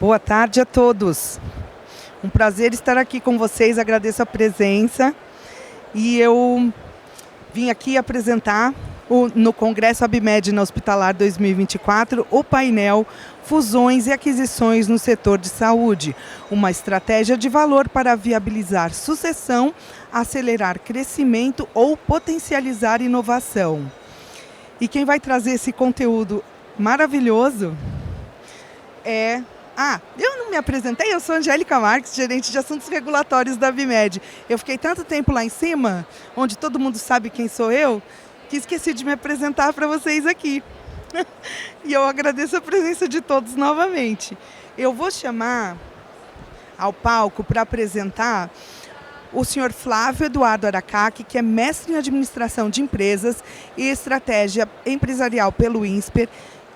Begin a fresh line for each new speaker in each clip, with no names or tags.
Boa tarde a todos. Um prazer estar aqui com vocês, agradeço a presença. E eu vim aqui apresentar no Congresso ABMed Hospitalar 2024 o painel Fusões e Aquisições no Setor de Saúde, uma estratégia de valor para viabilizar sucessão, acelerar crescimento ou potencializar inovação. E quem vai trazer esse conteúdo maravilhoso é... eu não me apresentei, eu sou Angélica Marques, gerente de assuntos regulatórios da ABMed. Eu fiquei tanto tempo lá em cima, onde todo mundo sabe quem sou eu, que esqueci de me apresentar para vocês aqui. E eu agradeço a presença de todos novamente. Eu vou chamar ao palco para apresentar o senhor Flávio Eduardo Aracaki, que é mestre em administração de empresas e estratégia empresarial pelo INSPER,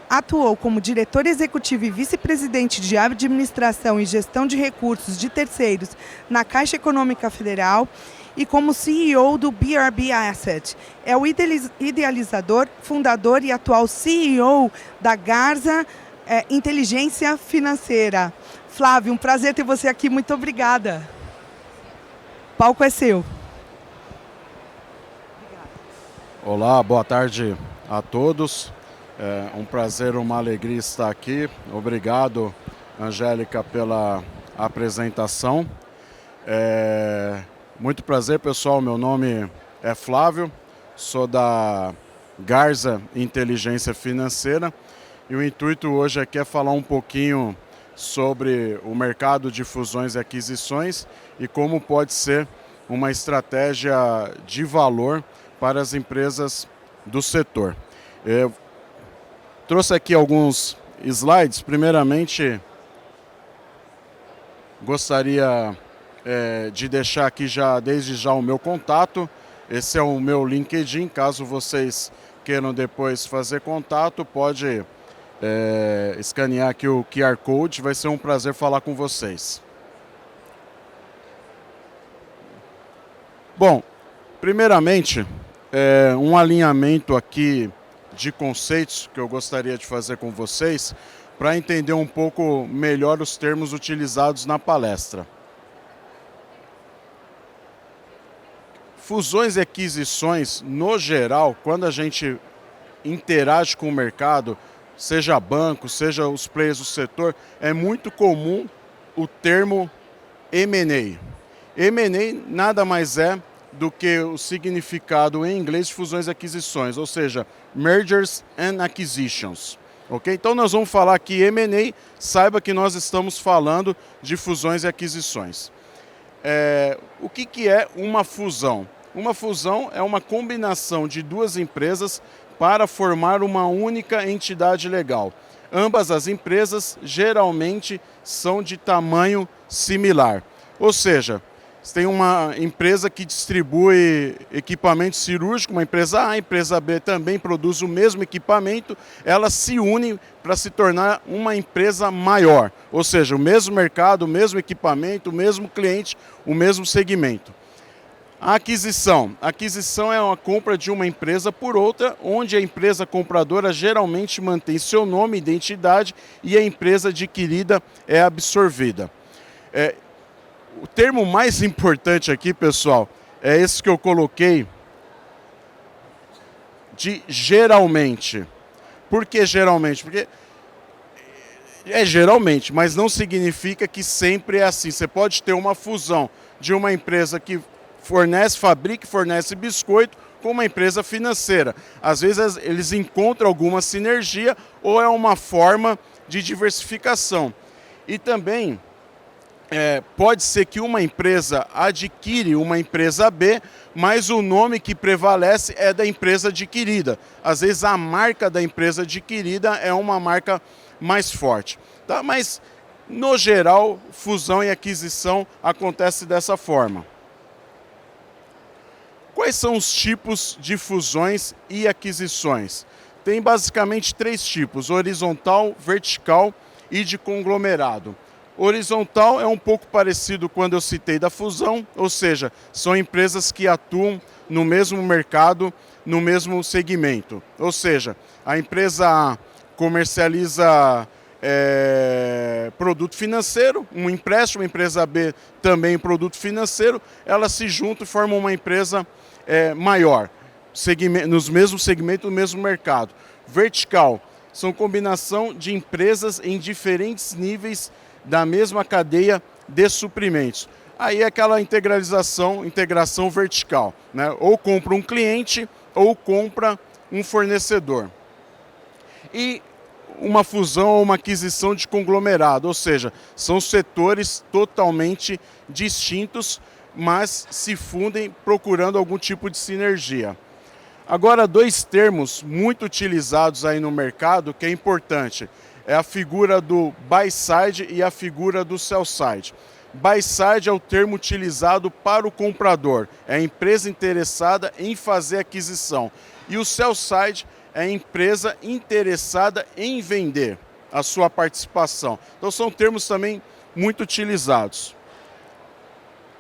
atuou como diretor executivo e vice-presidente de administração e gestão de recursos de terceiros na Caixa Econômica Federal e como CEO do BRB Asset. É o idealizador, fundador e atual CEO da Garza Inteligência Financeira. Flávio, um prazer ter você aqui, muito obrigada. O palco é seu.
Olá, boa tarde a todos. É um prazer, uma alegria estar aqui. Obrigado, Angélica, pela apresentação. Muito prazer, pessoal. Meu nome é Flávio, sou da Garza Inteligência Financeira e o intuito hoje aqui é falar um pouquinho sobre o mercado de fusões e aquisições e como pode ser uma estratégia de valor para as empresas do setor. Eu trouxe aqui alguns slides. Primeiramente, gostaria de deixar aqui desde já o meu contato. Esse é o meu LinkedIn. Caso vocês queiram depois fazer contato, pode escanear aqui o QR Code. Vai ser um prazer falar com vocês. Bom, primeiramente, um alinhamento aqui de conceitos que eu gostaria de fazer com vocês para entender um pouco melhor os termos utilizados na palestra. Fusões e aquisições, no geral, quando a gente interage com o mercado, seja banco, seja os players do setor, é muito comum o termo M&A. M&A nada mais é do que o significado em inglês de fusões e aquisições, ou seja, Mergers and Acquisitions. Okay? Então nós vamos falar aqui M&A, saiba que nós estamos falando de fusões e aquisições. O que é uma fusão? Uma fusão é uma combinação de duas empresas para formar uma única entidade legal. Ambas as empresas geralmente são de tamanho similar, ou seja, você tem uma empresa que distribui equipamento cirúrgico, uma empresa A, a empresa B também produz o mesmo equipamento, elas se unem para se tornar uma empresa maior, ou seja, o mesmo mercado, o mesmo equipamento, o mesmo cliente, o mesmo segmento. A aquisição. A aquisição é uma compra de uma empresa por outra, onde a empresa compradora geralmente mantém seu nome, identidade e a empresa adquirida é absorvida. O termo mais importante aqui, pessoal, é esse que eu coloquei de geralmente. Por que geralmente? Porque é geralmente, mas não significa que sempre é assim. Você pode ter uma fusão de uma empresa que fabrica e fornece biscoito com uma empresa financeira. Às vezes eles encontram alguma sinergia ou é uma forma de diversificação. E também pode ser que uma empresa adquire uma empresa B, mas o nome que prevalece é da empresa adquirida. Às vezes a marca da empresa adquirida é uma marca mais forte. Tá? Mas, no geral, fusão e aquisição acontece dessa forma. Quais são os tipos de fusões e aquisições? Tem basicamente 3 tipos: horizontal, vertical e de conglomerado. Horizontal é um pouco parecido quando eu citei da fusão, ou seja, são empresas que atuam no mesmo mercado, no mesmo segmento. Ou seja, a empresa A comercializa produto financeiro, um empréstimo, a empresa B também produto financeiro, elas se juntam e formam uma empresa maior, nos mesmos segmentos, no mesmo mercado. Vertical, são combinação de empresas em diferentes níveis da mesma cadeia de suprimentos. Aí é aquela integração vertical, né? Ou compra um cliente ou compra um fornecedor. E uma fusão ou uma aquisição de conglomerado, ou seja, são setores totalmente distintos, mas se fundem procurando algum tipo de sinergia. Agora, dois termos muito utilizados aí no mercado que é importante, é a figura do buy side e a figura do sell side. Buy side é o termo utilizado para o comprador, é a empresa interessada em fazer aquisição. E o sell side é a empresa interessada em vender a sua participação. Então são termos também muito utilizados.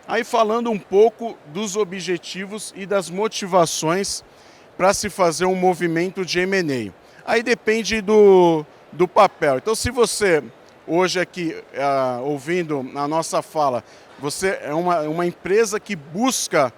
Aí falando um pouco dos objetivos e das motivações para se fazer um movimento de M&A. Aí depende do papel. Então se você, hoje aqui, ouvindo a nossa fala, você é uma empresa que busca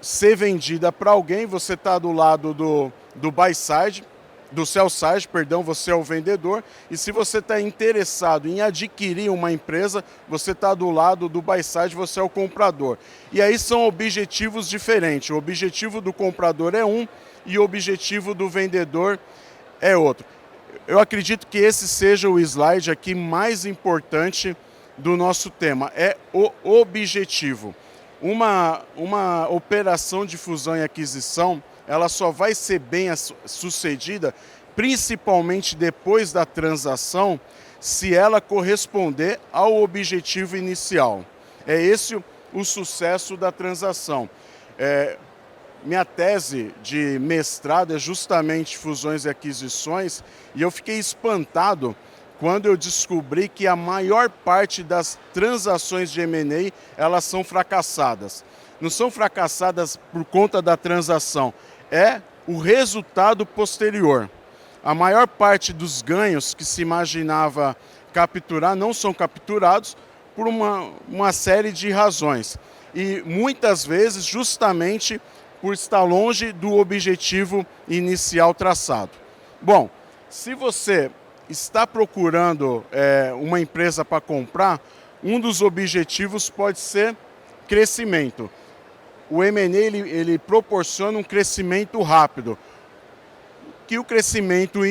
ser vendida para alguém, você está do lado do buy side, do sell side, perdão, você é o vendedor, e se você está interessado em adquirir uma empresa, você está do lado do buy side, você é o comprador. E aí são objetivos diferentes, o objetivo do comprador é um e o objetivo do vendedor é outro. Eu acredito que esse seja o slide aqui mais importante do nosso tema, é o objetivo. Uma operação de fusão e aquisição, ela só vai ser bem sucedida, principalmente depois da transação, se ela corresponder ao objetivo inicial. É esse o sucesso da transação. Minha tese de mestrado é justamente fusões e aquisições, e eu fiquei espantado quando eu descobri que a maior parte das transações de M&A, elas são fracassadas. Não são fracassadas por conta da transação, é o resultado posterior. A maior parte dos ganhos que se imaginava capturar não são capturados por uma série de razões. E muitas vezes justamente por estar longe do objetivo inicial traçado. Bom, se você está procurando uma empresa para comprar, um dos objetivos pode ser crescimento. O M&A ele proporciona um crescimento rápido, que o crescimento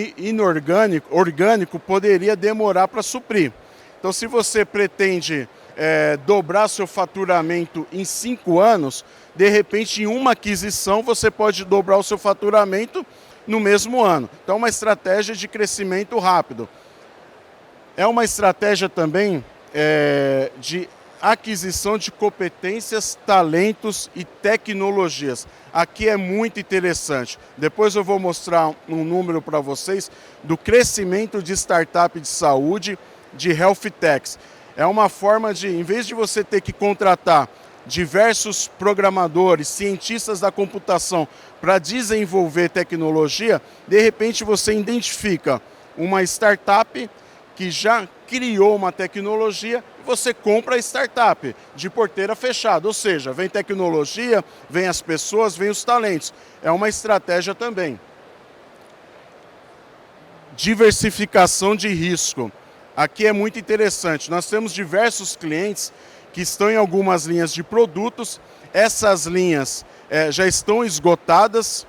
orgânico poderia demorar para suprir. Então, se você pretende dobrar seu faturamento em 5 anos, de repente, em uma aquisição, você pode dobrar o seu faturamento no mesmo ano. Então, é uma estratégia de crescimento rápido. É uma estratégia também de aquisição de competências, talentos e tecnologias. Aqui é muito interessante. Depois eu vou mostrar um número para vocês do crescimento de startup de saúde, de health techs. É uma forma de, em vez de você ter que contratar diversos programadores, cientistas da computação para desenvolver tecnologia, de repente você identifica uma startup que já criou uma tecnologia, você compra a startup de porteira fechada, ou seja, vem tecnologia, vem as pessoas, vem os talentos. É uma estratégia também. Diversificação de risco. Aqui é muito interessante, nós temos diversos clientes que estão em algumas linhas de produtos, essas linhas já estão esgotadas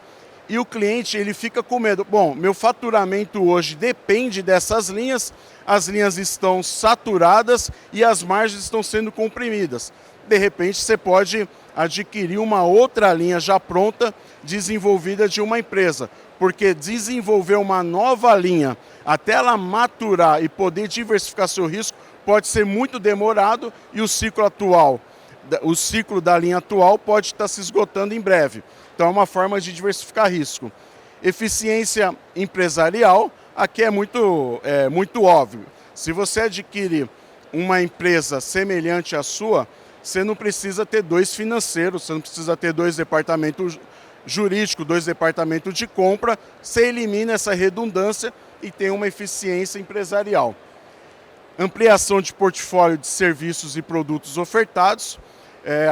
e o cliente ele fica com medo. Bom, meu faturamento hoje depende dessas linhas, as linhas estão saturadas e as margens estão sendo comprimidas. De repente você pode adquirir uma outra linha já pronta, desenvolvida de uma empresa, porque desenvolver uma nova linha até ela maturar e poder diversificar seu risco pode ser muito demorado e o ciclo da linha atual pode estar se esgotando em breve. Então é uma forma de diversificar risco. Eficiência empresarial, aqui é muito óbvio. Se você adquire uma empresa semelhante à sua, você não precisa ter 2 financeiros, você não precisa ter 2 departamentos jurídicos, 2 departamentos de compra, você elimina essa redundância e tem uma eficiência empresarial. Ampliação de portfólio de serviços e produtos ofertados.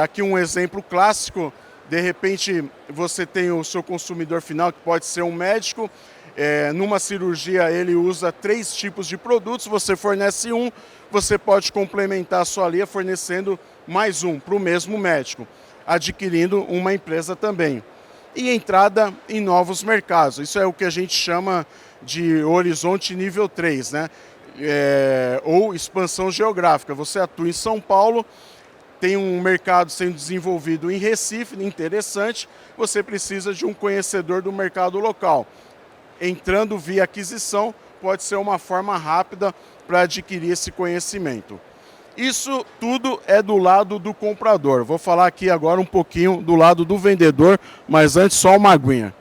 Aqui um exemplo clássico, de repente você tem o seu consumidor final, que pode ser um médico, numa cirurgia ele usa 3 tipos de produtos, você fornece um, você pode complementar a sua linha fornecendo mais um para o mesmo médico, adquirindo uma empresa também. E entrada em novos mercados, isso é o que a gente chama de horizonte nível 3, né? Ou expansão geográfica. Você atua em São Paulo, tem um mercado sendo desenvolvido em Recife, interessante, você precisa de um conhecedor do mercado local. Entrando via aquisição, pode ser uma forma rápida para adquirir esse conhecimento. Isso tudo é do lado do comprador. Vou falar aqui agora um pouquinho do lado do vendedor, mas antes só uma aguinha.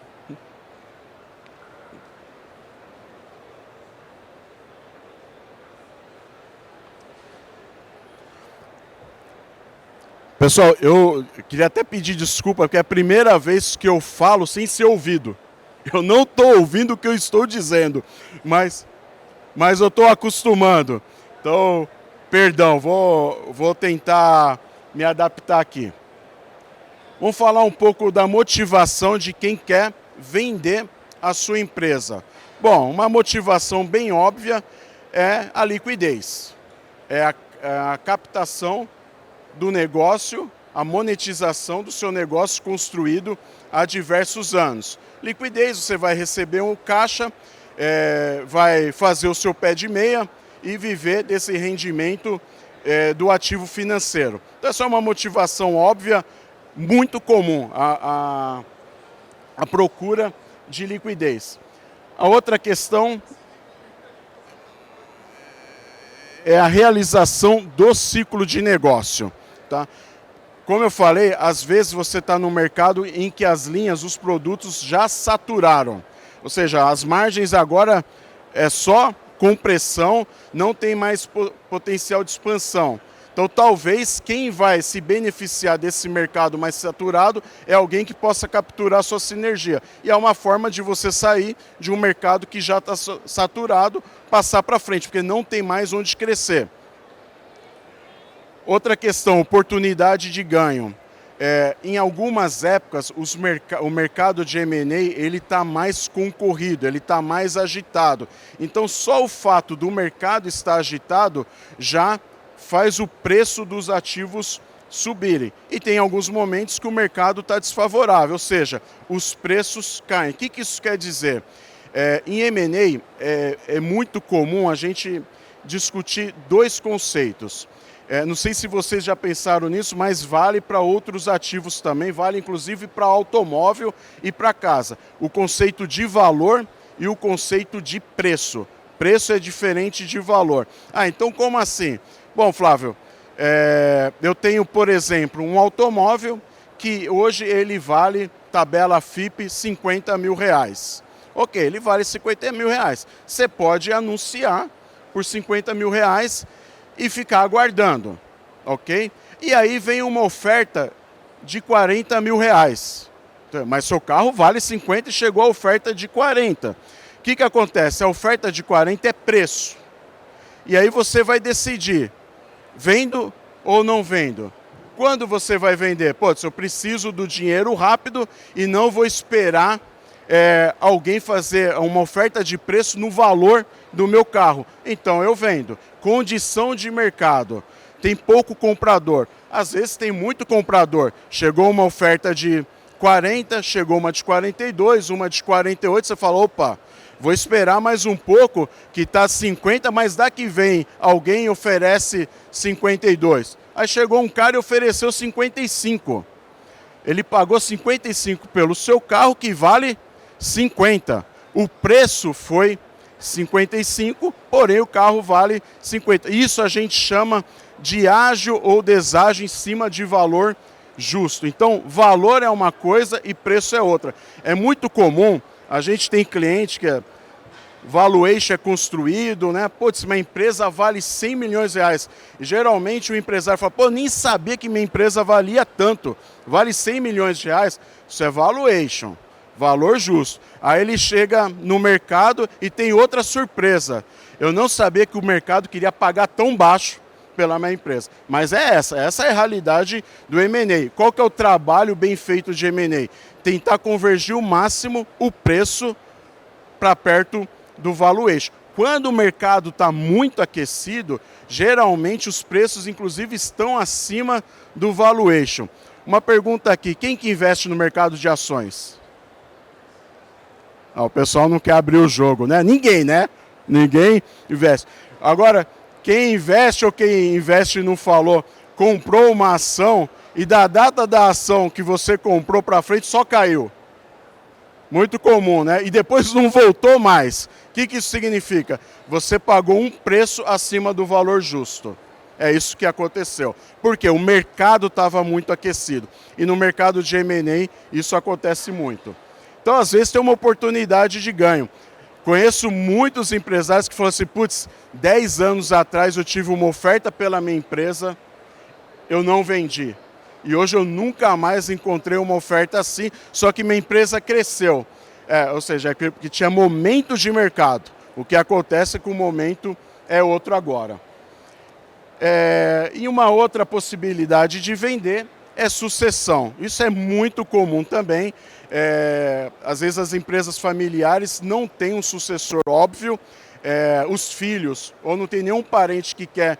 Pessoal, eu queria até pedir desculpa, porque é a primeira vez que eu falo sem ser ouvido. Eu não estou ouvindo o que eu estou dizendo, mas eu estou acostumando. Então, perdão, vou tentar me adaptar aqui. Vamos falar um pouco da motivação de quem quer vender a sua empresa. Bom, uma motivação bem óbvia é a liquidez. É a captação do negócio, a monetização do seu negócio construído há diversos anos. Liquidez, você vai receber um caixa, vai fazer o seu pé de meia e viver desse rendimento do ativo financeiro. Então essa é uma motivação óbvia, muito comum, a procura de liquidez. A outra questão é a realização do ciclo de negócio. Tá? Como eu falei, às vezes você está no mercado em que as linhas, os produtos já saturaram. Ou seja, as margens agora é só compressão, não tem mais potencial de expansão. Então talvez quem vai se beneficiar desse mercado mais saturado é alguém que possa capturar a sua sinergia. E é uma forma de você sair de um mercado que já está saturado, passar para frente, porque não tem mais onde crescer. Outra questão, oportunidade de ganho. Em algumas épocas, o mercado de M&A ele está mais concorrido, ele está mais agitado. Então, só o fato do mercado estar agitado já faz o preço dos ativos subirem. E tem alguns momentos que o mercado está desfavorável, ou seja, os preços caem. O que isso quer dizer? Em M&A, é muito comum a gente discutir 2 conceitos. Não sei se vocês já pensaram nisso, mas vale para outros ativos também, vale inclusive para automóvel e para casa. O conceito de valor e o conceito de preço. Preço é diferente de valor. Então como assim? Bom, Flávio, eu tenho, por exemplo, um automóvel que hoje ele vale, tabela FIP, R$50 mil. Ok, ele vale R$50 mil. Você pode anunciar por R$50 mil e ficar aguardando, ok? E aí vem uma oferta de R$40 mil. Mas seu carro vale 50 e chegou a oferta de 40. O que acontece? A oferta de 40 é preço. E aí você vai decidir, vendo ou não vendo? Quando você vai vender? Eu preciso do dinheiro rápido e não vou esperar alguém fazer uma oferta de preço no valor do meu carro. Então eu vendo. Condição de mercado. Tem pouco comprador. Às vezes tem muito comprador. Chegou uma oferta de 40, chegou uma de 42, uma de 48. Você fala, opa, vou esperar mais um pouco que está 50, mas daqui vem alguém e oferece 52. Aí chegou um cara e ofereceu 55. Ele pagou 55 pelo seu carro, que vale 50. O preço foi 55, porém o carro vale 50. Isso a gente chama de ágio ou deságio em cima de valor justo. Então, valor é uma coisa e preço é outra. É muito comum, a gente tem cliente que valuation é construído, né? Minha empresa vale 100 milhões de reais. E geralmente o empresário fala, nem sabia que minha empresa valia tanto. Vale 100 milhões de reais. Isso é valuation. valor justo. Aí ele chega no mercado e tem outra surpresa. Eu não sabia que o mercado queria pagar tão baixo pela minha empresa. Mas essa é a realidade do M&A. Qual que é o trabalho bem feito de M&A? Tentar convergir o máximo o preço para perto do valuation. Quando o mercado está muito aquecido, geralmente os preços, inclusive, estão acima do valuation. Uma pergunta aqui, quem que investe no mercado de ações? O pessoal não quer abrir o jogo, né? Ninguém, né? Ninguém investe. Agora, quem investe ou quem investe não falou, comprou uma ação e da data da ação que você comprou para frente só caiu. Muito comum, né? E depois não voltou mais. O que isso significa? Você pagou um preço acima do valor justo. É isso que aconteceu. Porque o mercado estava muito aquecido. E no mercado de M&A isso acontece muito. Então, às vezes, tem uma oportunidade de ganho. Conheço muitos empresários que falam assim, putz, 10 anos atrás eu tive uma oferta pela minha empresa, eu não vendi. E hoje eu nunca mais encontrei uma oferta assim, só que minha empresa cresceu. Ou seja, que tinha momentos de mercado. O que acontece é que o momento é outro agora. E uma outra possibilidade de vender é sucessão. Isso é muito comum também. Às vezes as empresas familiares não têm um sucessor óbvio. Os filhos, ou não tem nenhum parente que quer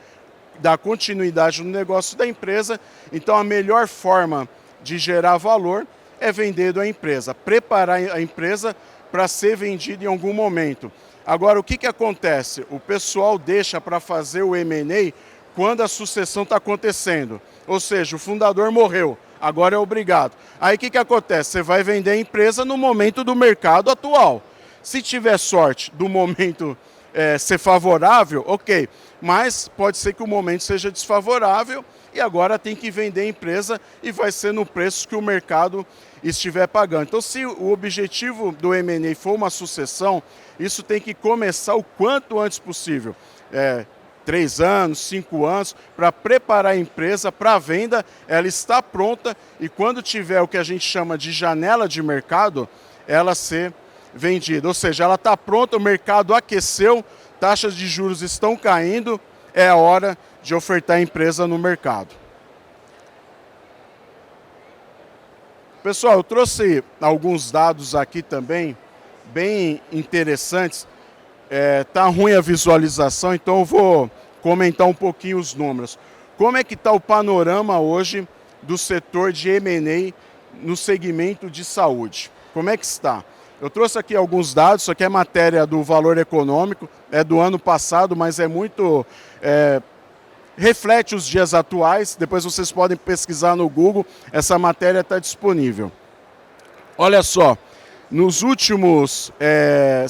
dar continuidade no negócio da empresa. Então a melhor forma de gerar valor é vender a empresa, preparar a empresa para ser vendida em algum momento. Agora, o que acontece? O pessoal deixa para fazer o M&A quando a sucessão está acontecendo. Ou seja, o fundador morreu, agora é obrigado. Aí o que acontece? Você vai vender a empresa no momento do mercado atual. Se tiver sorte do momento ser favorável, ok. Mas pode ser que o momento seja desfavorável e agora tem que vender a empresa e vai ser no preço que o mercado estiver pagando. Então, se o objetivo do M&A for uma sucessão, isso tem que começar o quanto antes possível. 3 anos, 5 anos, para preparar a empresa para a venda, ela está pronta e quando tiver o que a gente chama de janela de mercado, ela ser vendida. Ou seja, ela está pronta, o mercado aqueceu, taxas de juros estão caindo, é a hora de ofertar a empresa no mercado. Pessoal, eu trouxe alguns dados aqui também, bem interessantes. Tá ruim a visualização, então eu vou comentar um pouquinho os números. Como é que está o panorama hoje do setor de M&A no segmento de saúde? Como é que está? Eu trouxe aqui alguns dados, isso aqui é matéria do Valor Econômico, é do ano passado, mas é muito... reflete os dias atuais, depois vocês podem pesquisar no Google, essa matéria está disponível. Olha só, nos últimos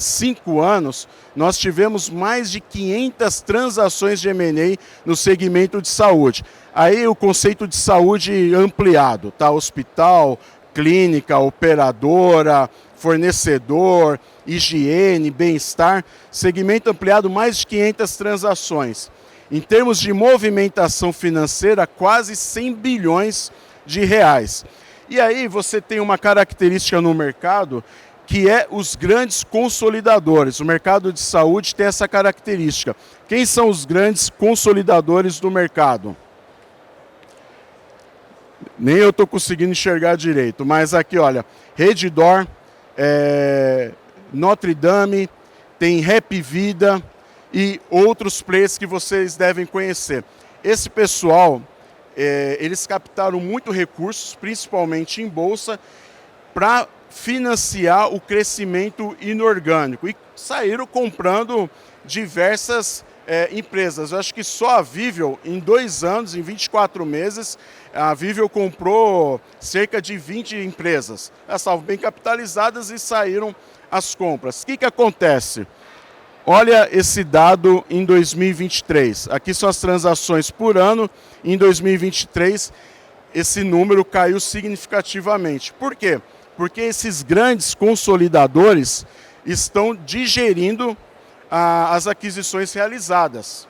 5 anos, nós tivemos mais de 500 transações de M&A no segmento de saúde. Aí o conceito de saúde ampliado, tá? Hospital, clínica, operadora, fornecedor, higiene, bem-estar, segmento ampliado, mais de 500 transações. Em termos de movimentação financeira, quase 100 bilhões de reais. E aí você tem uma característica no mercado que é os grandes consolidadores. O mercado de saúde tem essa característica. Quem são os grandes consolidadores do mercado? Nem eu estou conseguindo enxergar direito, mas aqui, olha, Redditor, Notre Dame, tem Rap Vida e outros players que vocês devem conhecer. Esse pessoal, eles captaram muito recursos, principalmente em bolsa, para financiar o crescimento inorgânico e saíram comprando diversas empresas. Eu acho que só a Viveo, em 2 anos, em 24 meses, a Viveo comprou cerca de 20 empresas. Elas estavam bem capitalizadas e saíram as compras. O que acontece? Olha esse dado em 2023. Aqui são as transações por ano. Em 2023, esse número caiu significativamente. Por quê? Porque esses grandes consolidadores estão digerindo as aquisições realizadas.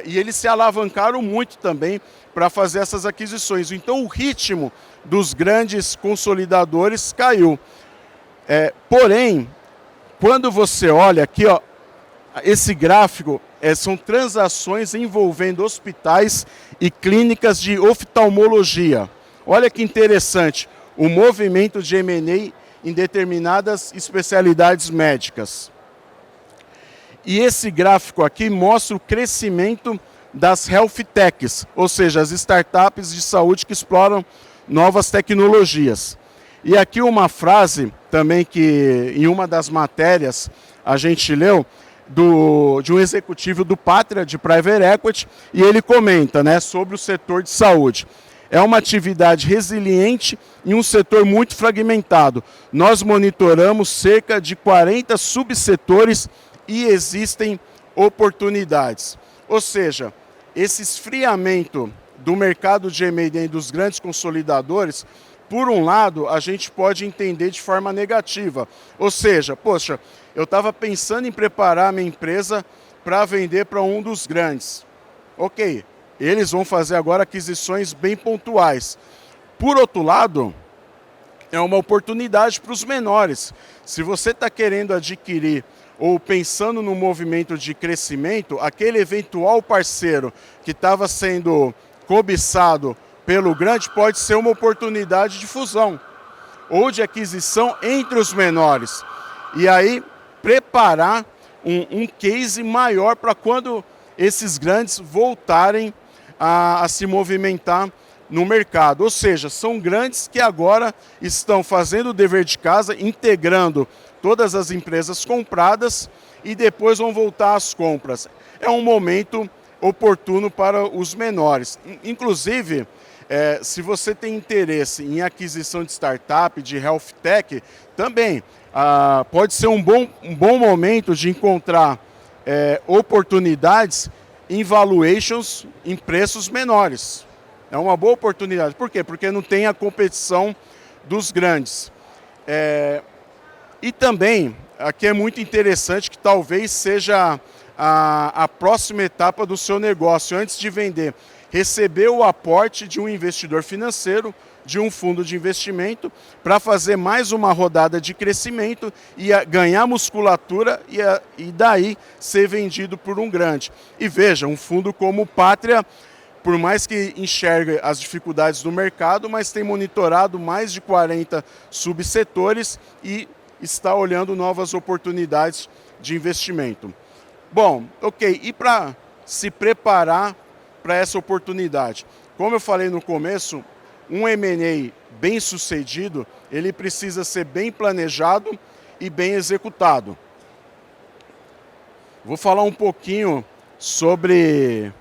E eles se alavancaram muito também para fazer essas aquisições. Então o ritmo dos grandes consolidadores caiu. Porém, quando você olha aqui, ó, esse gráfico são transações envolvendo hospitais e clínicas de oftalmologia. Olha que interessante, o movimento de M&A em determinadas especialidades médicas. E esse gráfico aqui mostra o crescimento das health techs, ou seja, as startups de saúde que exploram novas tecnologias. E aqui uma frase também que em uma das matérias a gente leu, de um executivo do Pátria, de Private Equity, e ele comenta, né, sobre o setor de saúde. É uma atividade resiliente em um setor muito fragmentado. Nós monitoramos cerca de 40 subsetores e existem oportunidades. Ou seja, esse esfriamento do mercado de M&A dos grandes consolidadores, por um lado, a gente pode entender de forma negativa. Ou seja, poxa, eu estava pensando em preparar a minha empresa para vender para um dos grandes. Ok, eles vão fazer agora aquisições bem pontuais. Por outro lado, é uma oportunidade para os menores. Se você está querendo adquirir ou pensando no movimento de crescimento, aquele eventual parceiro que estava sendo cobiçado pelo grande pode ser uma oportunidade de fusão ou de aquisição entre os menores. E aí preparar um case maior para quando esses grandes voltarem a se movimentar no mercado. Ou seja, são grandes que agora estão fazendo o dever de casa, integrando todas as empresas compradas e depois vão voltar às compras. É um momento oportuno para os menores. Inclusive, se você tem interesse em aquisição de startup, de health tech, também pode ser um bom momento de encontrar oportunidades em valuations em preços menores. É uma boa oportunidade. Por quê? Porque não tem a competição dos grandes. E também, aqui é muito interessante que talvez seja a próxima etapa do seu negócio, antes de vender, receber o aporte de um investidor financeiro, de um fundo de investimento, para fazer mais uma rodada de crescimento e ganhar musculatura e daí ser vendido por um grande. E veja, um fundo como o Pátria, por mais que enxergue as dificuldades do mercado, mas tem monitorado mais de 40 subsetores e está olhando novas oportunidades de investimento. Bom, ok, e para se preparar para essa oportunidade? Como eu falei no começo, um M&A bem sucedido, ele precisa ser bem planejado e bem executado. Vou falar um pouquinho sobre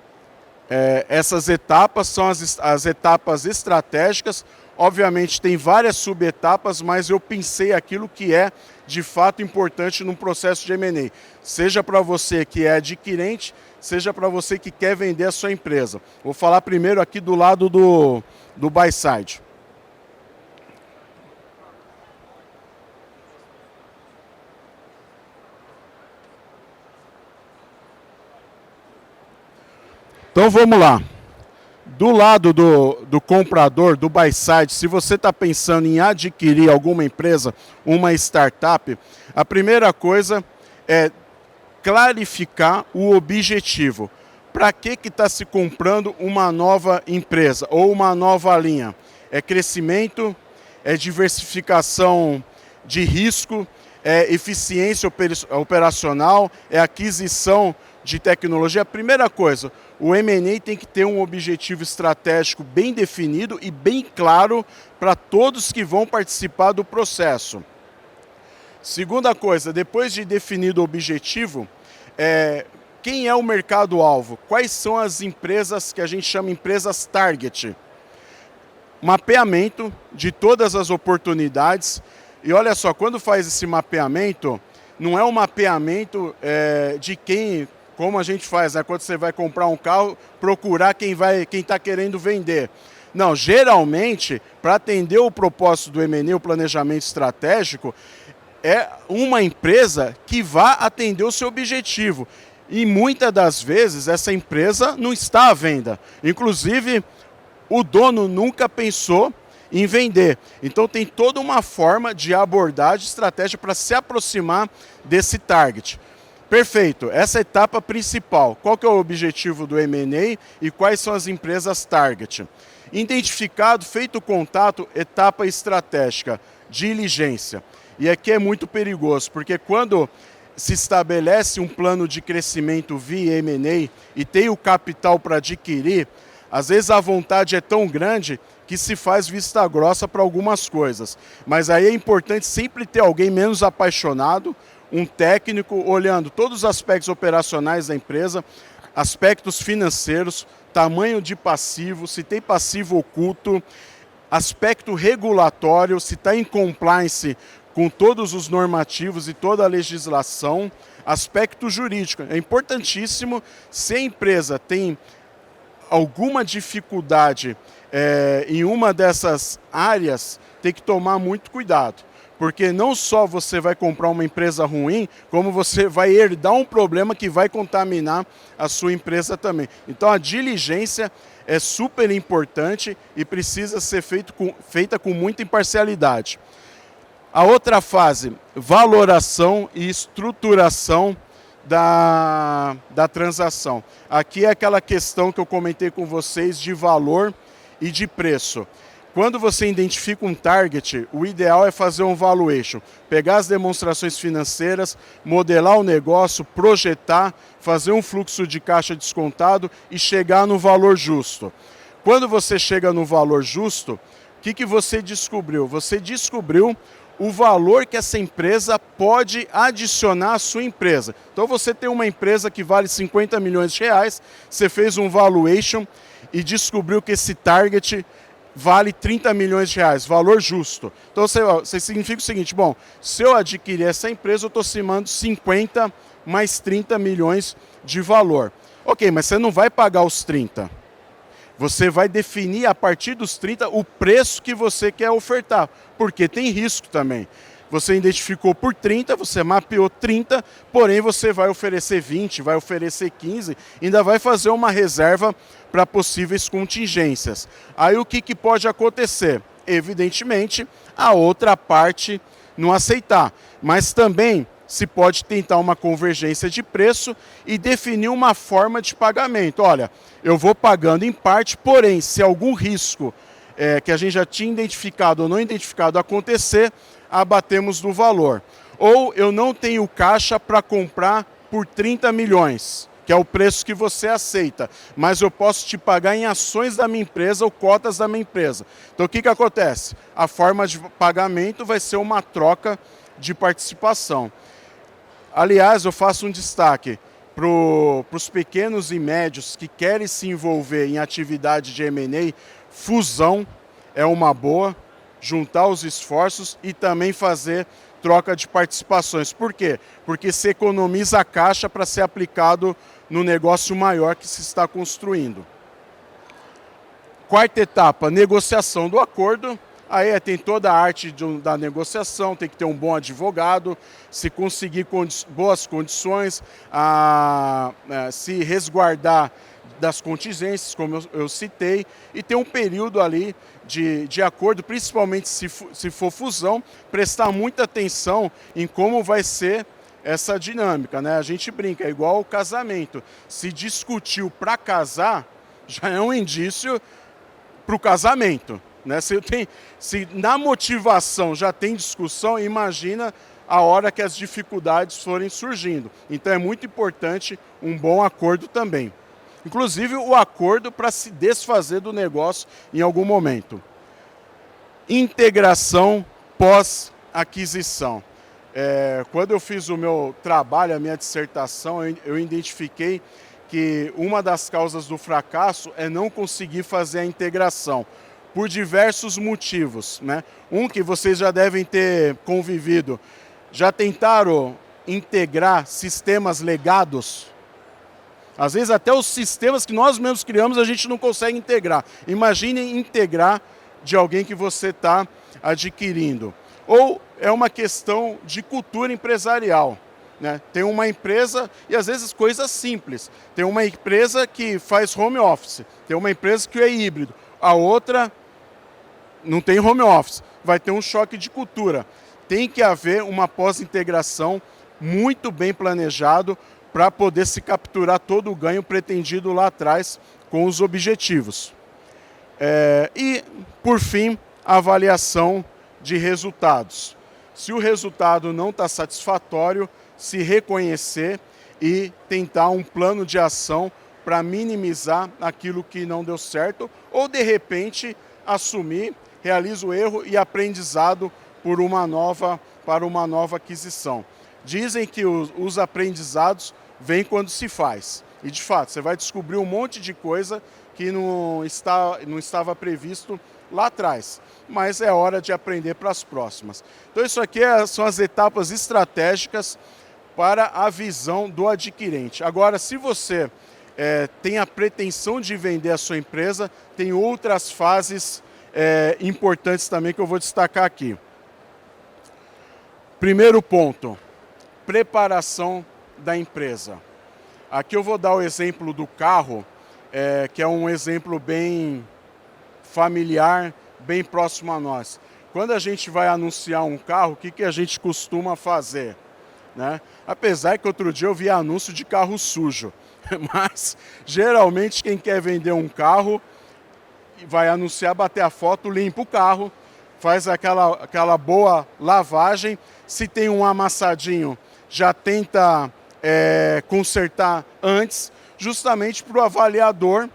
essas etapas, são as etapas estratégicas. Obviamente tem várias subetapas, mas eu pensei aquilo que é de fato importante num processo de M&A. Seja para você que é adquirente, seja para você que quer vender a sua empresa. Vou falar primeiro aqui do lado do buy side. Então vamos lá. Do lado do comprador, do buy side, se você está pensando em adquirir alguma empresa, uma startup, a primeira coisa é clarificar o objetivo. Para que está se comprando uma nova empresa ou uma nova linha? É crescimento, é diversificação de risco, é eficiência operacional, é aquisição de tecnologia. A primeira coisa, o M&A tem que ter um objetivo estratégico bem definido e bem claro para todos que vão participar do processo. Segunda coisa, depois de definido o objetivo, quem é o mercado-alvo? Quais são as empresas que a gente chama empresas target? Mapeamento de todas as oportunidades. E olha só, quando faz esse mapeamento, não é um mapeamento de quem, como a gente faz, né? Quando você vai comprar um carro, procurar quem está querendo vender. Não, geralmente, para atender o propósito do M&A, o planejamento estratégico, é uma empresa que vá atender o seu objetivo. E muitas das vezes essa empresa não está à venda. Inclusive, o dono nunca pensou em vender. Então tem toda uma forma de abordagem, estratégia para se aproximar desse target. Perfeito, essa é a etapa principal. Qual que é o objetivo do M&A e quais são as empresas target? Identificado, feito o contato, etapa estratégica, diligência. E aqui é muito perigoso, porque quando se estabelece um plano de crescimento via M&A e tem o capital para adquirir, às vezes a vontade é tão grande que se faz vista grossa para algumas coisas. Mas aí é importante sempre ter alguém menos apaixonado, um técnico olhando todos os aspectos operacionais da empresa, aspectos financeiros, tamanho de passivo, se tem passivo oculto, aspecto regulatório, se está em compliance com todos os normativos e toda a legislação, aspecto jurídico. É importantíssimo, se a empresa tem alguma dificuldade em uma dessas áreas, tem que tomar muito cuidado. Porque não só você vai comprar uma empresa ruim, como você vai herdar um problema que vai contaminar a sua empresa também. Então a diligência é super importante e precisa ser feita com muita imparcialidade. A outra fase, valoração e estruturação da transação. Aqui é aquela questão que eu comentei com vocês de valor e de preço. Quando você identifica um target, o ideal é fazer um valuation, pegar as demonstrações financeiras, modelar o negócio, projetar, fazer um fluxo de caixa descontado e chegar no valor justo. Quando você chega no valor justo, o que você descobriu? Você descobriu o valor que essa empresa pode adicionar à sua empresa. Então você tem uma empresa que vale 50 milhões de reais, você fez um valuation e descobriu que esse target vale 30 milhões de reais, valor justo. Então você significa o seguinte, bom, se eu adquirir essa empresa, eu estou cimando 50 mais 30 milhões de valor. Ok, mas você não vai pagar os 30. Você vai definir a partir dos 30 o preço que você quer ofertar, porque tem risco também. Você identificou por 30, você mapeou 30, porém você vai oferecer 20, vai oferecer 15, ainda vai fazer uma reserva para possíveis contingências. Aí o que pode acontecer? Evidentemente, a outra parte não aceitar, mas também se pode tentar uma convergência de preço e definir uma forma de pagamento. Olha, eu vou pagando em parte, porém, se algum risco que a gente já tinha identificado ou não identificado acontecer, abatemos do valor. Ou eu não tenho caixa para comprar por 30 milhões, que é o preço que você aceita, mas eu posso te pagar em ações da minha empresa ou cotas da minha empresa. Então o que acontece? A forma de pagamento vai ser uma troca de participação. Aliás, eu faço um destaque para os pequenos e médios que querem se envolver em atividade de M&A, fusão é uma boa, juntar os esforços e também fazer troca de participações. Por quê? Porque se economiza a caixa para ser aplicado no negócio maior que se está construindo. Quarta etapa, negociação do acordo. Aí tem toda a arte da negociação, tem que ter um bom advogado, se conseguir boas condições, se resguardar das contingências, como eu citei, e ter um período ali de acordo, principalmente se for fusão, prestar muita atenção em como vai ser essa dinâmica, né? A gente brinca, é igual ao casamento. Se discutiu para casar, já é um indício para o casamento. Né? Se na motivação já tem discussão, imagina a hora que as dificuldades forem surgindo. Então é muito importante um bom acordo também. Inclusive o acordo para se desfazer do negócio em algum momento. Integração pós-aquisição. Quando eu fiz o meu trabalho, a minha dissertação, eu identifiquei que uma das causas do fracasso é não conseguir fazer a integração. Por diversos motivos, né? Um que vocês já devem ter convivido. Já tentaram integrar sistemas legados? Às vezes até os sistemas que nós mesmos criamos a gente não consegue integrar. Imagine integrar de alguém que você está adquirindo. Ou é uma questão de cultura empresarial. Né? Tem uma empresa, e às vezes coisas simples. Tem uma empresa que faz home office, tem uma empresa que é híbrido. A outra não tem home office, vai ter um choque de cultura. Tem que haver uma pós-integração muito bem planejado para poder se capturar todo o ganho pretendido lá atrás com os objetivos. E, por fim, a avaliação de resultados. Se o resultado não está satisfatório, se reconhecer e tentar um plano de ação para minimizar aquilo que não deu certo ou, de repente, assumir, realiza o erro e aprendizado para uma nova aquisição. Dizem que os aprendizados vêm quando se faz. E, de fato, você vai descobrir um monte de coisa que não estava previsto lá atrás. Mas é hora de aprender para as próximas. Então, isso aqui são as etapas estratégicas para a visão do adquirente. Agora, se você tem a pretensão de vender a sua empresa, tem outras fases importantes também que eu vou destacar aqui. Primeiro ponto, preparação da empresa. Aqui eu vou dar o exemplo do carro, que é um exemplo bem familiar, bem próximo a nós. Quando a gente vai anunciar um carro, o que a gente costuma fazer? Né? Apesar que outro dia eu vi anúncio de carro sujo, mas geralmente quem quer vender um carro vai anunciar, bater a foto, limpa o carro, faz aquela boa lavagem, se tem um amassadinho já tenta consertar antes, justamente para o avaliador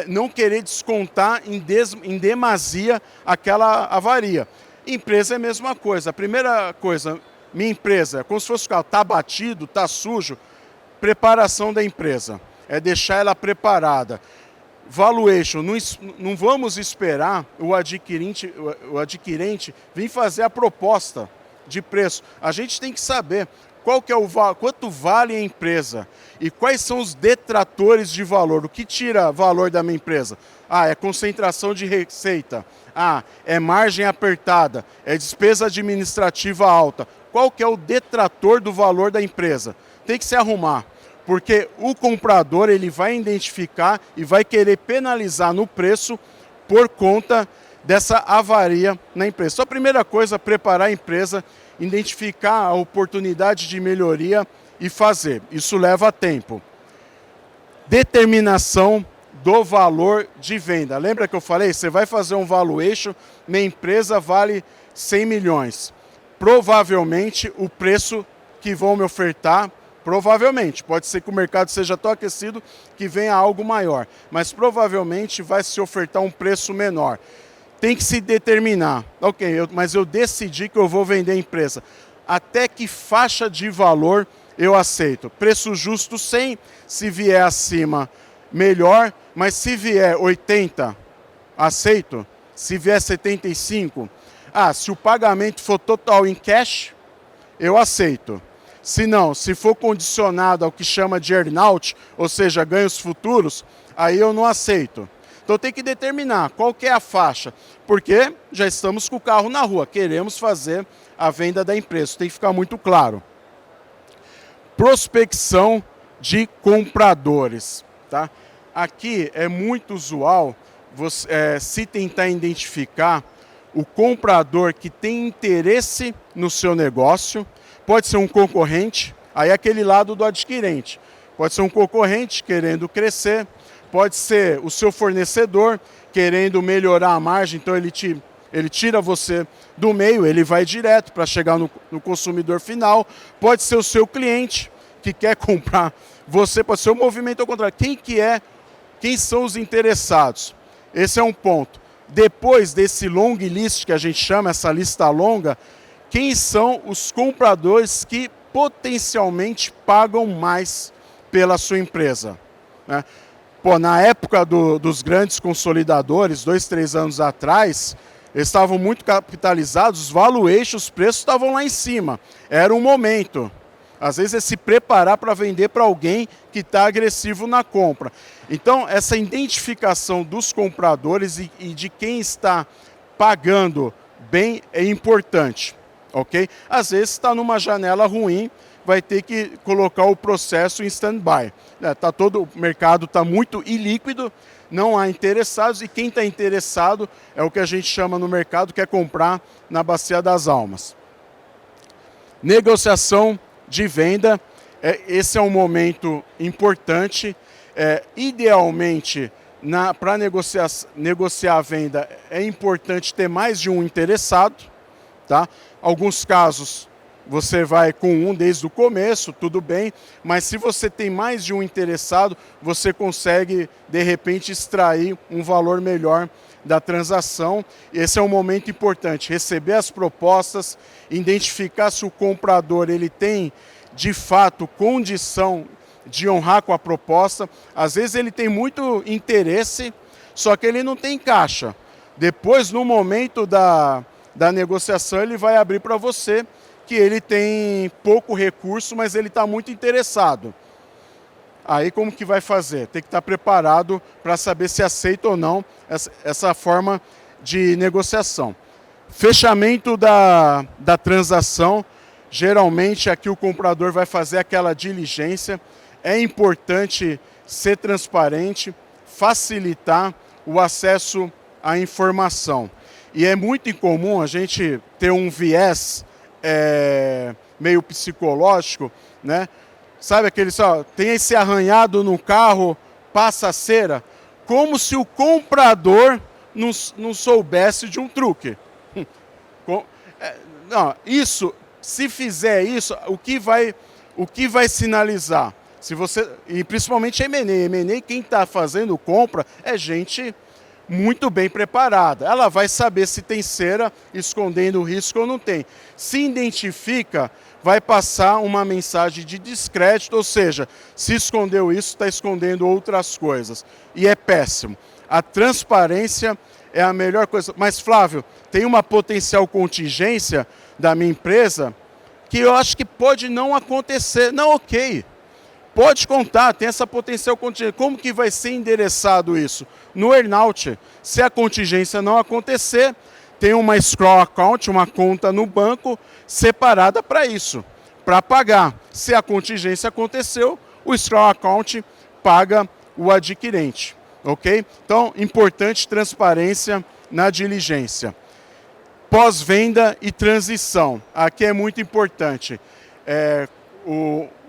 não querer descontar em demasia aquela avaria. Empresa é a mesma coisa. A primeira coisa, minha empresa, como se fosse o carro, está batido, está sujo, preparação da empresa, é deixar ela preparada. Valuation, não vamos esperar o adquirente vir fazer a proposta de preço. A gente tem que saber quanto vale a empresa e quais são os detratores de valor. O que tira valor da minha empresa? É concentração de receita. É margem apertada. É despesa administrativa alta. Qual que é o detrator do valor da empresa? Tem que se arrumar. Porque o comprador ele vai identificar e vai querer penalizar no preço por conta dessa avaria na empresa. Então, a primeira coisa, preparar a empresa, identificar a oportunidade de melhoria e fazer. Isso leva tempo. Determinação do valor de venda. Lembra que eu falei? Você vai fazer um valuation, minha empresa vale 100 milhões. Provavelmente o preço que vão me ofertar, provavelmente, pode ser que o mercado seja tão aquecido que venha algo maior, mas provavelmente vai se ofertar um preço menor. Tem que se determinar, mas eu decidi que eu vou vender a empresa. Até que faixa de valor eu aceito? Preço justo 100, se vier acima, melhor, mas se vier 80, aceito. Se vier 75, se o pagamento for total em cash, eu aceito. Se não, se for condicionado ao que chama de earn-out, ou seja, ganhos futuros, aí eu não aceito. Então tem que determinar qual que é a faixa, porque já estamos com o carro na rua, queremos fazer a venda da empresa, tem que ficar muito claro. Prospecção de compradores. Tá? Aqui é muito usual se tentar identificar o comprador que tem interesse no seu negócio. Pode ser um concorrente, aí é aquele lado do adquirente. Pode ser um concorrente querendo crescer, pode ser o seu fornecedor querendo melhorar a margem, então ele tira você do meio, ele vai direto para chegar no consumidor final. Pode ser o seu cliente que quer comprar você, pode ser o movimento ao contrário. Quem são os interessados? Esse é um ponto. Depois desse long list que a gente chama, essa lista longa, quem são os compradores que potencialmente pagam mais pela sua empresa? Né? Na época dos grandes consolidadores, 2, 3 anos atrás, eles estavam muito capitalizados, os valuations, os preços estavam lá em cima. Era um momento. Às vezes é se preparar para vender para alguém que está agressivo na compra. Então, essa identificação dos compradores e de quem está pagando bem é importante. Okay? Às vezes está numa janela ruim, vai ter que colocar o processo em stand-by. O mercado está muito ilíquido, não há interessados, e quem está interessado é o que a gente chama no mercado, que é comprar na Bacia das Almas. Negociação de venda, esse é um momento importante. Idealmente, para negociar a venda, é importante ter mais de um interessado. Tá? Alguns casos você vai com um desde o começo, tudo bem, mas se você tem mais de um interessado, você consegue, de repente, extrair um valor melhor da transação. Esse é um momento importante, receber as propostas, identificar se o comprador ele tem, de fato, condição de honrar com a proposta. Às vezes ele tem muito interesse, só que ele não tem caixa. Depois, no momento da negociação, ele vai abrir para você que ele tem pouco recurso, mas ele está muito interessado. Aí como que vai fazer? Tem que estar preparado para saber se aceita ou não essa forma de negociação. Fechamento da transação. Geralmente aqui o comprador vai fazer aquela diligência. É importante ser transparente, facilitar o acesso à informação. E é muito incomum a gente ter um viés meio psicológico, né? Sabe aquele só, tem esse arranhado no carro, passa a cera, como se o comprador não soubesse de um truque. Não, isso, se fizer isso, o que vai sinalizar? Se você, e principalmente M&A, quem está fazendo compra é gente muito bem preparada. Ela vai saber se tem cera escondendo o risco ou não tem. Se identifica, vai passar uma mensagem de descrédito, ou seja, se escondeu isso, está escondendo outras coisas. E é péssimo. A transparência é a melhor coisa. Mas, Flávio, tem uma potencial contingência da minha empresa que eu acho que pode não acontecer. Não, ok. Pode contar, tem essa potencial contingência. Como que vai ser endereçado isso? No earnout. Se a contingência não acontecer, tem uma escrow account, uma conta no banco separada para isso, para pagar. Se a contingência aconteceu, o escrow account paga o adquirente. Ok? Então, importante transparência na diligência. Pós-venda e transição. Aqui é muito importante.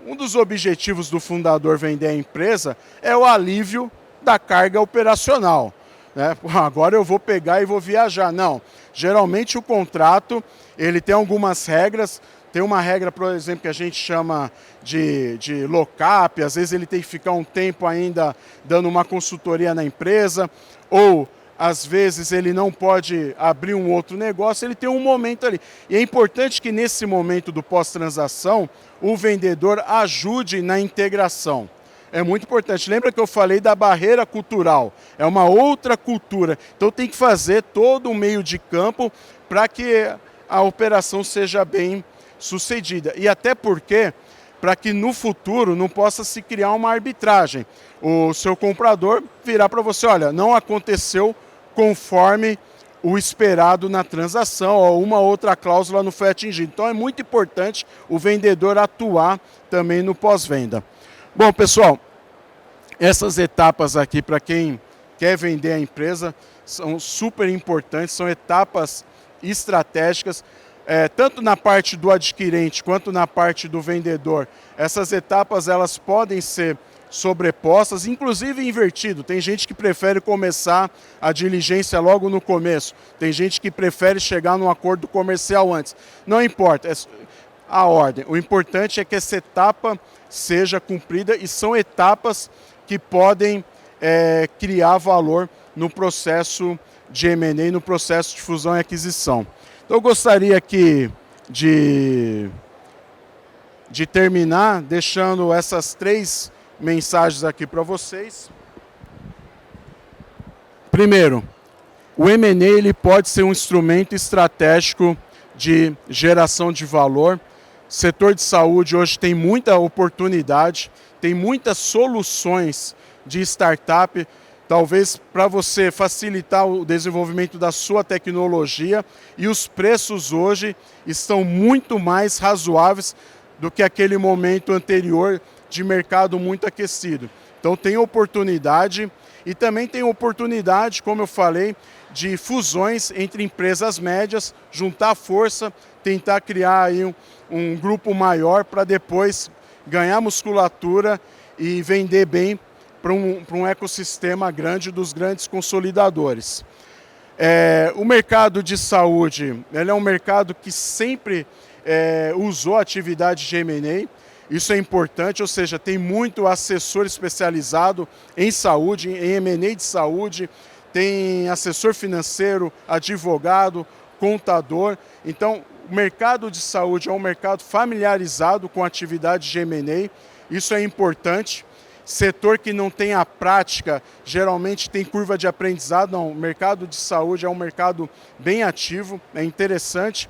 Um dos objetivos do fundador vender a empresa é o alívio da carga operacional. Né? Agora eu vou pegar e vou viajar. Não. Geralmente o contrato ele tem algumas regras. Tem uma regra, por exemplo, que a gente chama de lock-up. Às vezes ele tem que ficar um tempo ainda dando uma consultoria na empresa. Ou, às vezes, ele não pode abrir um outro negócio. Ele tem um momento ali. E é importante que nesse momento do pós-transação, o vendedor ajude na integração. É muito importante. Lembra que eu falei da barreira cultural? É uma outra cultura. Então tem que fazer todo o meio de campo para que a operação seja bem sucedida. E até porque, para que no futuro não possa se criar uma arbitragem. O seu comprador virá para você, olha, não aconteceu conforme o esperado na transação, ou uma outra cláusula não foi atingida. Então é muito importante o vendedor atuar também no pós-venda. Bom, pessoal, essas etapas aqui, para quem quer vender a empresa, são super importantes, são etapas estratégicas, tanto na parte do adquirente quanto na parte do vendedor. Essas etapas elas podem ser sobrepostas, inclusive invertido. Tem gente que prefere começar a diligência logo no começo. Tem gente que prefere chegar num acordo comercial antes. Não importa, é a ordem. O importante é que essa etapa seja cumprida e são etapas que podem criar valor no processo de M&A, no processo de fusão e aquisição. Então eu gostaria aqui de terminar deixando essas 3 mensagens aqui para vocês. Primeiro, o M&A ele pode ser um instrumento estratégico de geração de valor. O setor de saúde hoje tem muita oportunidade, tem muitas soluções de startup, talvez para você facilitar o desenvolvimento da sua tecnologia, e os preços hoje estão muito mais razoáveis do que aquele momento anterior de mercado muito aquecido. Então tem oportunidade E também tem oportunidade, como eu falei, de fusões entre empresas médias, juntar força, tentar criar aí um grupo maior para depois ganhar musculatura e vender bem para um ecossistema grande dos grandes consolidadores. O mercado de saúde, ele é um mercado que sempre usou atividade de M&A. Isso é importante, ou seja, tem muito assessor especializado em saúde, em M&A de saúde, tem assessor financeiro, advogado, contador. Então, o mercado de saúde é um mercado familiarizado com a atividade de M&A. Isso é importante. Setor que não tem a prática, geralmente tem curva de aprendizado. Não, o mercado de saúde é um mercado bem ativo, é interessante.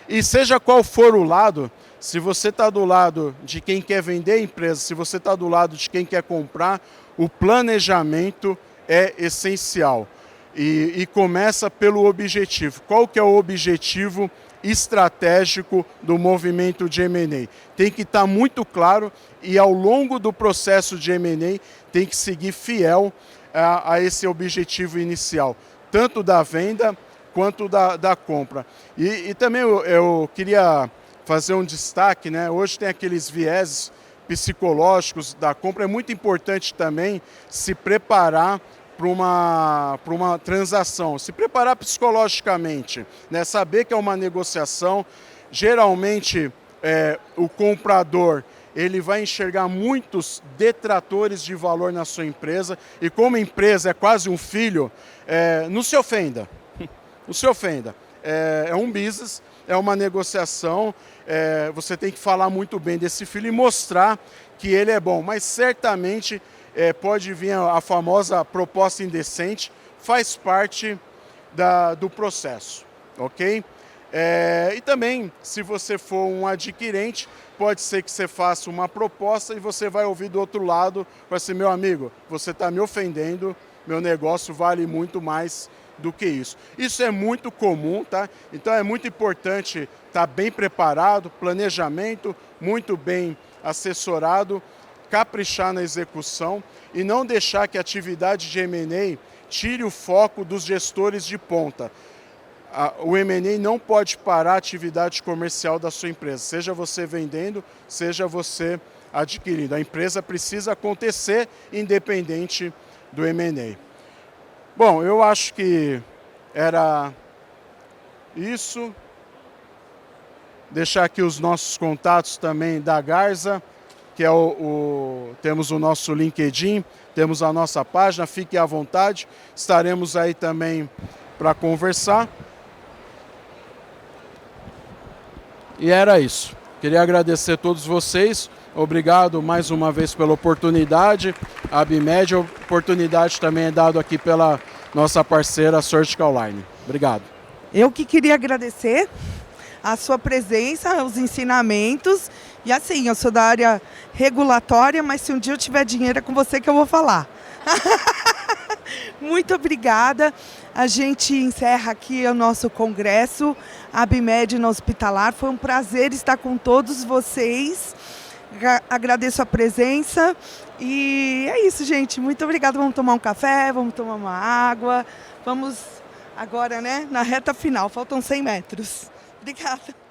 E seja qual for o lado, se você está do lado de quem quer vender a empresa, se você está do lado de quem quer comprar, o planejamento é essencial. E começa pelo objetivo. Qual que é o objetivo estratégico do movimento de M&A? Tem que estar muito claro e ao longo do processo de M&A tem que seguir fiel a esse objetivo inicial, tanto da venda quanto da compra. E também eu queria fazer um destaque, né? Hoje tem aqueles vieses psicológicos da compra, é muito importante também se preparar para uma transação, se preparar psicologicamente, né? Saber que é uma negociação. Geralmente o comprador ele vai enxergar muitos detratores de valor na sua empresa e como a empresa é quase um filho, não se ofenda, não se ofenda. É um business, é uma negociação, você tem que falar muito bem desse filho e mostrar que ele é bom, mas certamente pode vir a famosa proposta indecente, faz parte do processo, ok? E também, se você for um adquirente, pode ser que você faça uma proposta e você vai ouvir do outro lado, vai ser, meu amigo, você está me ofendendo, meu negócio vale muito mais do que isso. Isso é muito comum, tá? Então é muito importante estar bem preparado, planejamento, muito bem assessorado, caprichar na execução e não deixar que a atividade de M&A tire o foco dos gestores de ponta. O M&A não pode parar a atividade comercial da sua empresa, seja você vendendo, seja você adquirindo. A empresa precisa acontecer independente do M&A. Bom, eu acho que era isso. Deixar aqui os nossos contatos também da Garza, que é temos o nosso LinkedIn, temos a nossa página, fique à vontade, estaremos aí também para conversar. E era isso. Queria agradecer a todos vocês, obrigado mais uma vez pela oportunidade. A Abimed, a oportunidade também é dada aqui pela nossa parceira Surgical Line. Obrigado.
Eu que queria agradecer a sua presença, os ensinamentos. E assim, eu sou da área regulatória, mas se um dia eu tiver dinheiro é com você que eu vou falar. Muito obrigada. A gente encerra aqui o nosso congresso Abimed na Hospitalar. Foi um prazer estar com todos vocês. Agradeço a presença. E é isso, gente. Muito obrigada. Vamos tomar um café, vamos tomar uma água. Vamos agora, né, na reta final. Faltam 100 metros. Obrigada.